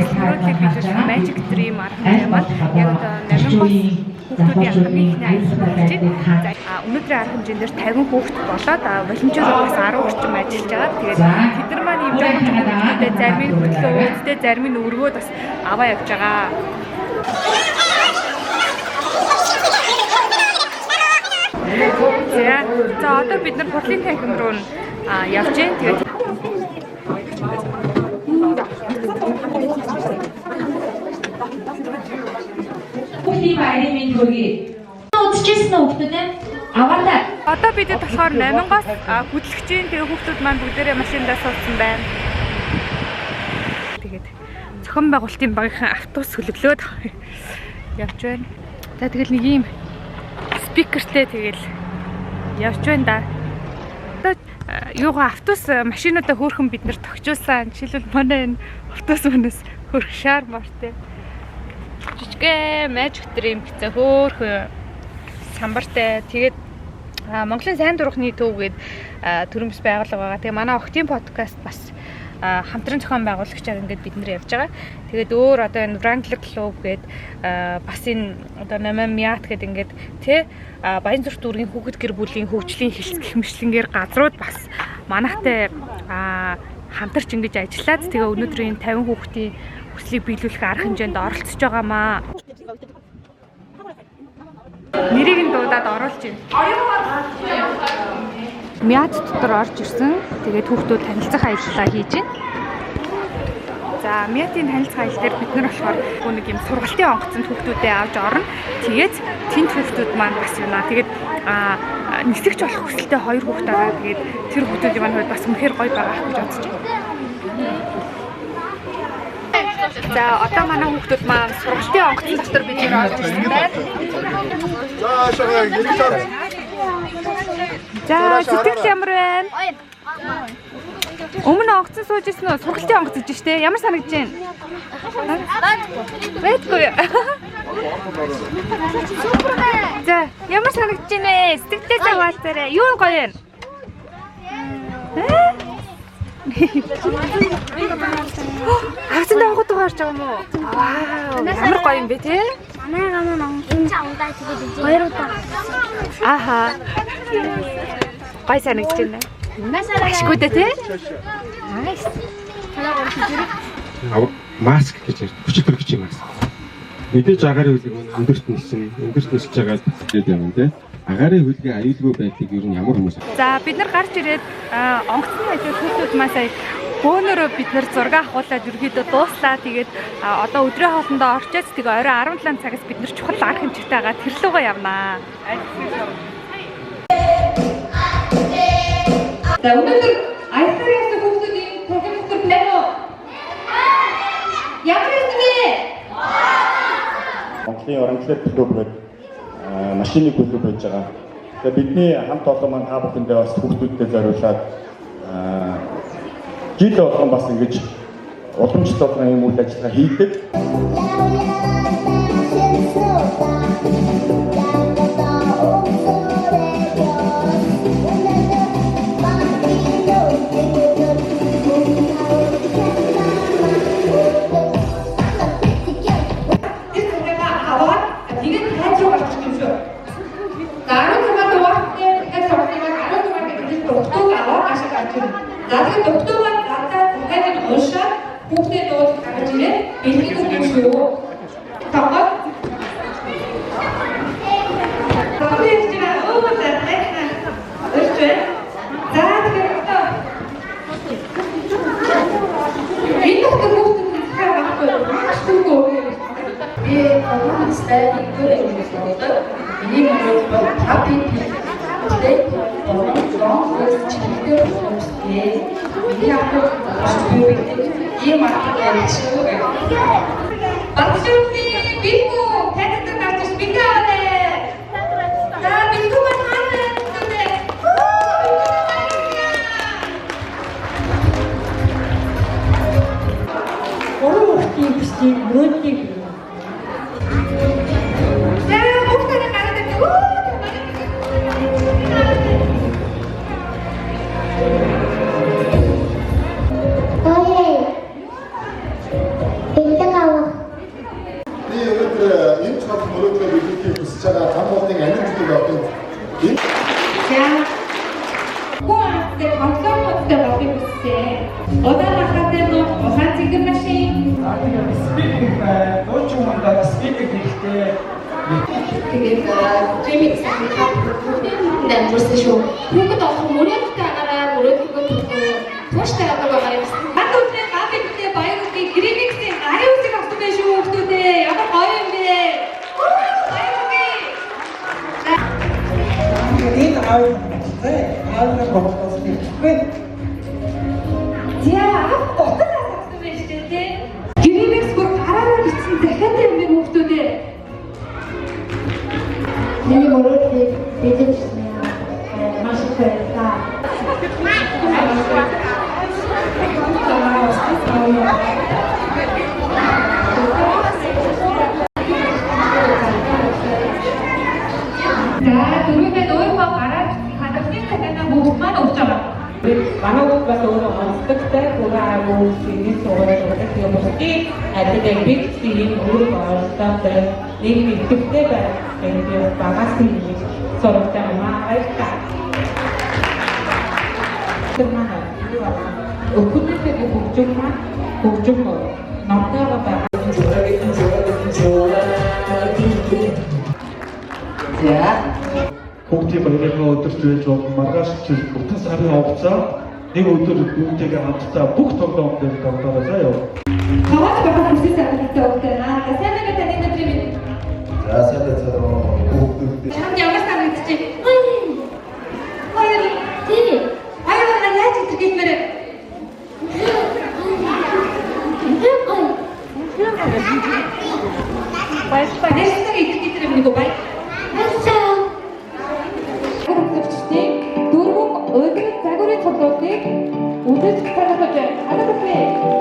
дэлгэрүүлэх биелүүлэх Magic Dream арга хэмжээ маань яг одоо 8 бос хүүхдүүдийн хамгийн ихний аялал болж байна. Өнөөдрийн арга хэмжээндээр 50 хүүхэд болоод волонтер бас 10 орчим ажиллаж байгаа. Тэгээд тэд нар маань ийм жоохон хүүхдүүдэд зарим нь хөтлөө өөдтэй зарим нь өргөөд бас аваа явж байгаа. За одоо бид нар Пурлын танхим руу явж гин. Тэгээд Пурлын баярын мэнд хүргэе. Удажсэн хүүхдүүд аваалаа. Одоо бидэд болохоор 8-аас хөтлөгчийн тэгээ хүүхдүүд маань бүгдээрээ машиндаа суудсан байна. Тэгээд зохион байгуулалтын багийнхан автобус хөлөглөөд явж байна. За тэгэл нэг юм спикертэй тэгэл явж байна да. Одоо юугаа автобус машинуудаа хөөрхөн бид нэр тогтжуулсан. Жишээлбэл манай энэ автобус мөнөөс хөрх шаар мартай. Жижигхэн Magic Dream гэсэн хөөрхөн самбартай. Тэгээд Монголын сайн дурахны төв гээд төрөмс байгууллага байгаа. Тэгээ манай Охтын подкаст бас хамтран зохион байгуулагчаар ингээд бид нэр явж байгаа. Тэгээд өөр одоо энэ Wrangler Club гээд бас энэ одоо 8 Miat гээд ингээд тий Баянзүрх дүүргийн хүүхэд гэр бүлийн хөгжлийн хэлцэх мэтлэнгээр газрууд бас манайхтай хамтарч ингэж ажиллаад тэгээ өнөөдрийн 50 хүүхдийн хүслийг биелүүлэх арга хэмжээнд оролцож байгаамаа. Нэрийг нь дуудаад оруулж байна. Miat дотор орж ирсэн. Тэгээд хүүхдүүд танилцах аяллаа хийж байна. За Miat-ийн танилцах аялал дээр бид нар болохоор нэг юм сургалтын онгоцонд хүүхдүүдээ авч орно. Тэгээд тэнд хүүхдүүд маань бас юуна. Тэгээд нисэгч болох хүсэлтэй 2 хүүхэд байгаа. Тэгээд тэр хүүхдүүдийн маань бас үнэхээр гоё байгаа гэж бодож байна. За одоо манай хүүхдүүд маань сургалтын онгоцон дотор бид нэр орж ирсэн байна. За сэтгэл ямар байна? Өмнө онгоцон сууж ирсэн үү? Сургалтын онгоц гэж штэ. Ямар санагдаж байна? Байтгүй. За ямар санагдаж байна вэ? Сэтгэлдээ хаваалцаарай. Юу гоё вэ? Хавцан даагууд гарч байгаа юм уу? Вау! Ямар гоё юм бэ те? Манайгаа маань энэ авдаа тэгээд хоёр удаа. Аха. Гоё санагдаж байна. Ашиггүй дээ те? Nice. Маск гэж хүчил төрөгч юм маск. Мэдээж агарын хөлийг өндөрт нисэж байгаа гэдэг юм те. Агарын хөлгийн аюулгүй байдлыг ер нь ямар хүмүүс. За бид нар гарч ирээд онгоцны хажууд хүүхдүүд маань сая бөөнөрөө бид нар зураг авахуулаад ерөөдөө дууслаа. Тэгээд одоо өдрийн хоолндоо орчоод тэгээ орой 17 цагаас бид нар чухал арга хэмжээтэй байгаа тэр лугаа явнаа. За өнөөдөр аяллаа хүүхдүүдийн программтер план уу? Ямар юм бэ? Монголын Wrangler Club гэдэг машины клуб байж байгаа. Тэгээ бидний хамт олон маань та бүхэндээ бас хүүхдүүдтэй зориулаад жил болгон бас ингэж уламжлалт болгон юм үйл ажиллагаа хийдэг. Наадах доктор гадаад дахиад уншаад хүүхдээ дууд гаргаж ирээд бэлтгэх юм шүү. Тогоо. Тэгэж байна. Оо зайна. Өчөө. За тэгэхээр одоо энэ доктор хүүхдээ дахиад авахгүй. Шүгөө. Би онлайнстай бүрэн болдог. Энийг бол хаппи Today, long first chapter of the we have to market sugar. Absolutely, Biku, head to the speaker. Biku, өөрөөдөө биелүүлэхийг хүсэж байгаа гам болтын амжилтыг авах энэ Гуанте контакттай болохыг хүссэн. Удаанхаатай нь ухаан цэгэн машин. Speaking дуучин мандаа speaking хийхдээ Тэгээд дремикс нэмэрсэн шүү. Бүгд олон мөрөөдөлтэй агараа мөрөөдөлгөө тууштай агаар байгаа юм. Хат өдрөө гавьдээ баяруудыг гримиксийн гарын үсэг авсан байх шүү хүмүүстээ. Ямар гоё юм бэ? энэ аавны бодлоос хэлбэг. Яа, готор авсан байх шүү дээ. Гримикс бүр гараараа бичсэн дахиад юм бэ хүмүүстээ. Миний мөрөөдөл бэлэнсэн маш их байлаа. За, түрүүний өөрийнхөө гараад хадгалсан танаа бүгд маань өгч байгаа. Манай хүмүүс бас өөрөө онцлогтой хүрээгүй зүйлийг суурилж байгаа юм байна. Тэгээд бид тийм өөр онцлогтой нэг идэвхтэй байх юм багаас нь суралцсан маавайта. Тэрмаа өкүнэтэй хөгжим намтайгаа байгаа. Бүгдийн баярын өдөр зүйлж бол маргааш чинь бүтэн сарын хугацаа нэг өдөр бүгдээгээ хамтдаа бүх тоглоом дээр тоглоорой заяа. Хаваач байгаа хүмүүсээс авалтай өгдөө. Сайн нэг таны өдрийн минь. За сайн цараа бүгд Чамд ямар сан мэдчи? Хоёр Тий. хоёр яаж итгэдмээр. Баярлалаа. Нэстэг итгэдмээр нэг бай. Баярлалаа. Хөрөвчтэй дөрвөн өдөр загварын цуглуулыг үзэж таних гэж алгадсан.